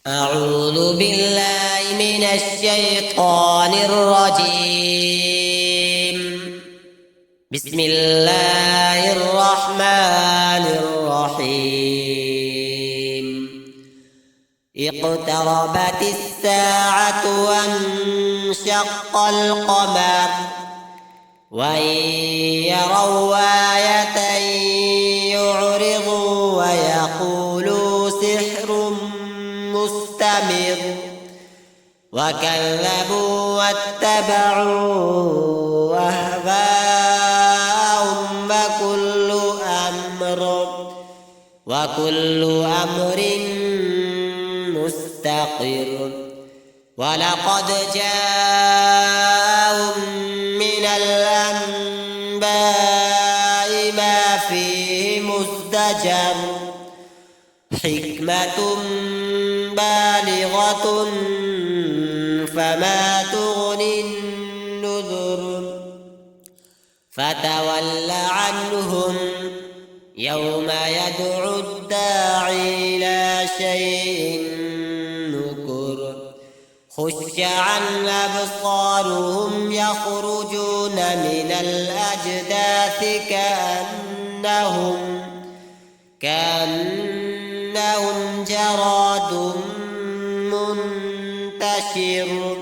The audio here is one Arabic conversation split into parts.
أعوذ بالله من الشيطان الرجيم. بسم الله الرحمن الرحيم. اقتربت الساعة وانشق القمر وإن يروا آية يعرضوا ويقولوا سحر مستمر وكذبوا واتبعوا أهواءهم وكل أمر مستقر ولقد جاءهم من الأنباء ما فيه مزدجر حكمة بالغة فما تغني النذر فتول عنهم يوم يدعو الداعي إلى شيء نكر خش عن أبصارهم يخرجون من الأجداث كأنهم جراد منتشر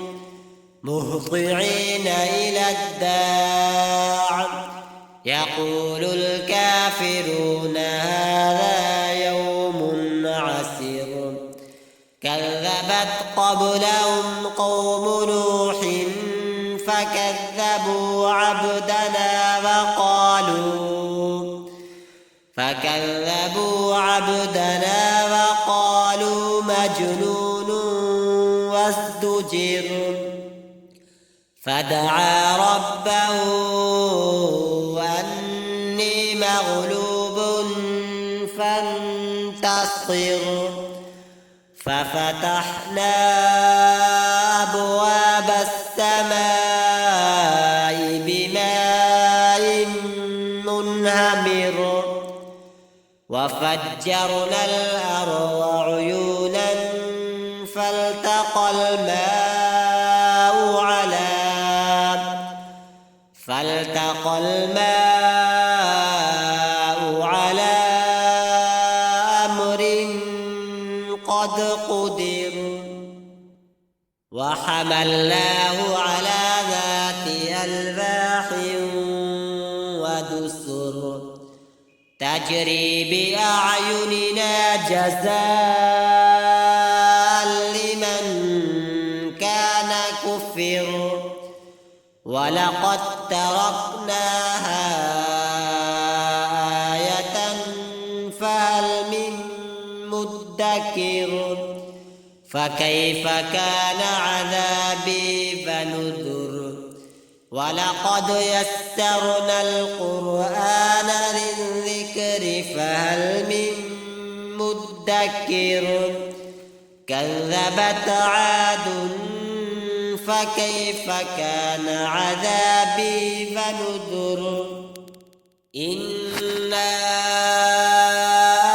مهطعين إلى الداع يقول الكافرون هذا يوم عسير كذبت قبلهم قوم نوح فكذبوا عبدنا وقالوا مجنون وازدجر فدعا ربه أني مغلوب فانتصر ففتحنا أبواب السماء بماء منهمر وفجرنا الأرض عيونا فالتقى الماء على أمر قد قدر وحملناه على ذات ألواح ودسر تجري بأعيننا جزاء لمن كان كفر ولقد تركناها آية فهل من مدكر فكيف كان عذابي فنذر ولقد يسرنا القرآن للذكر فهل من مدكر كذبت عاد فكيف كان عذابي فنذر إنا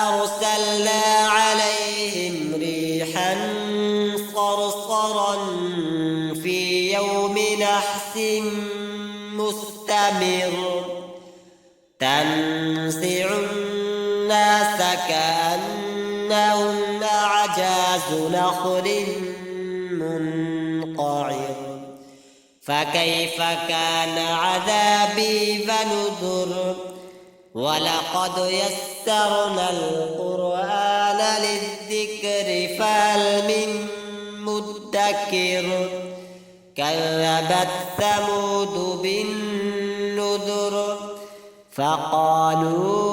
أرسلنا عليهم ريحا صرصرا في يوم نحس مستمر تنزع الناس كأنهم أعجاز نخل منقعر فكيف كان عذابي فنذر ولقد يسرنا القرآن للذكر فهل من مدكر كذبت ثمود بالنذر فقالوا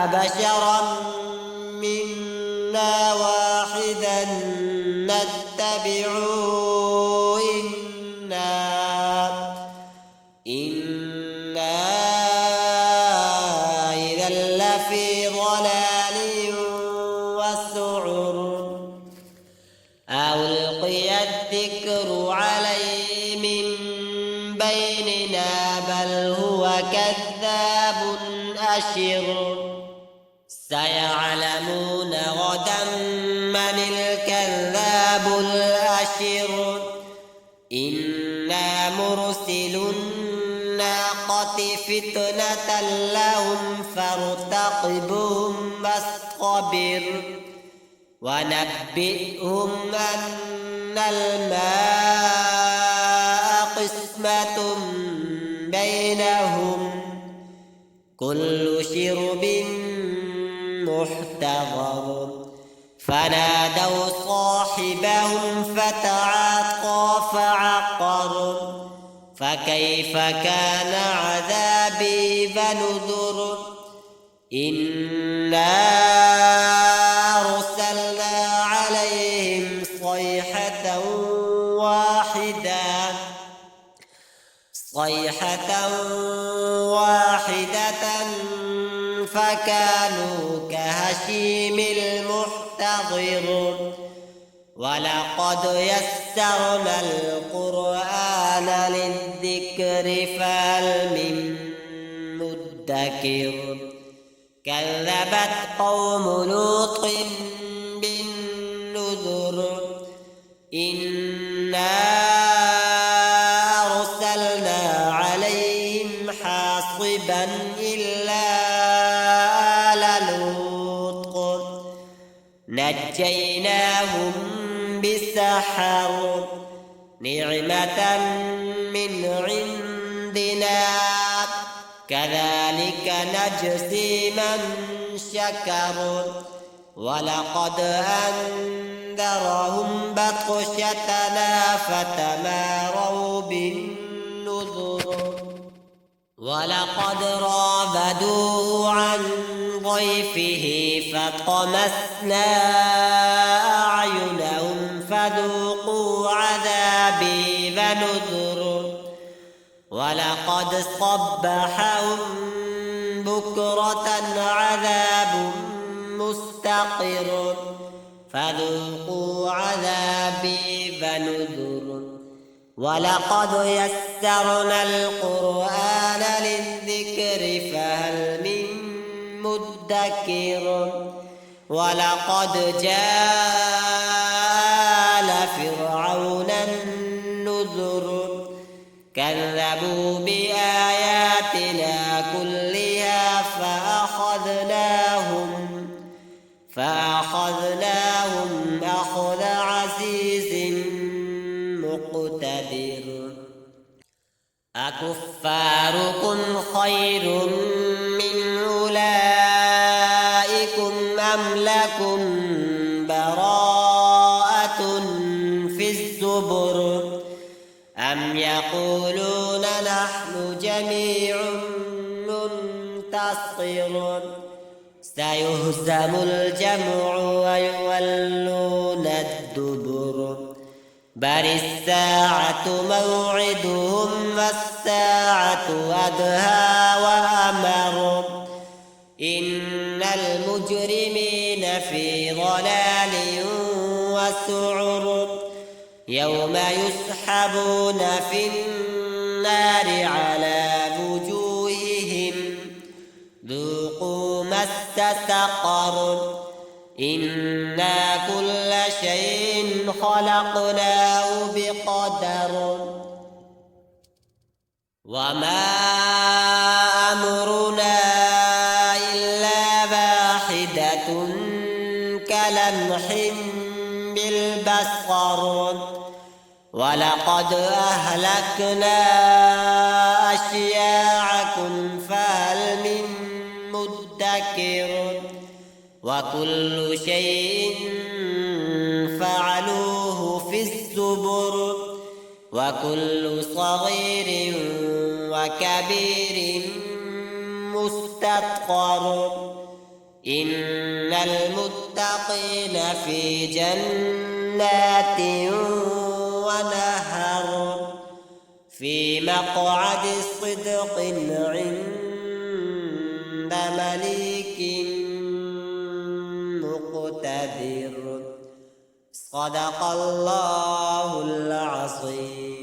أبشرا منا واحدا نتبعه إنا إذا لفي ضلال وسعر ألقي الذكر عليه من بيننا بل هو كذاب أشر سيعلمون غدا من الكذاب الأشر إنا مرسل الناقة فتنة لهم فارتقبهم واصطبر ونبئهم أن الماء قسمة بينهم كل شرب محتضر فنادوا صاحبهم فتعاطى فعقر فكيف كان عذابي ونذر إنا أرسلنا عليهم صيحة واحدة فكانوا كهشيم المحتضر ولقد يسرنا القرآن للذكر فهل من مدكر كذبت قوم لوط بالنذر إنا أرسلنا عليهم حاصبا إلا آل لوط نجيناهم بسحر نعمة من عندنا كذلك نجزي من شكر ولقد أنذرهم بطشتنا فتماروا بالنذر ولقد راودوه عن ضيفه فطمسنا أعينهم فذوقوا عذابي ونذر ولقد صبحهم بكرة عذاب مستقر فذوقوا عذابي ونذر ولقد يسرنا القرآن للذكر فهل من مدكر ولقد جاء لفرعون النذر كذبوا بآياتنا كلها فأخذناهم أخذ عزيز مقتدر أكفاركم خير من أولئكم أم لكم براءة في الزبر أم يقولون نحن جميع منتصر سيهزم الجمع ويولون الدبر بل الساعة موعدهم والساعة أدهى وأمر إن المجرمين في ضلال وسعر يوم يسحبون في النار على وجوههم ذوقوا مس سقر إنا كل شيء خلقناه بقدر وما أمرنا إلا واحدة كلمح بالبصر ولقد أهلكنا أشياعكم فهل من مدكر وكل شيء فعلوه في الزبر وكل صغير وكبير مستطر إن المتقين في جنات ونهر في مقعد صدق عند مليك مقتدر صدق الله العظيم.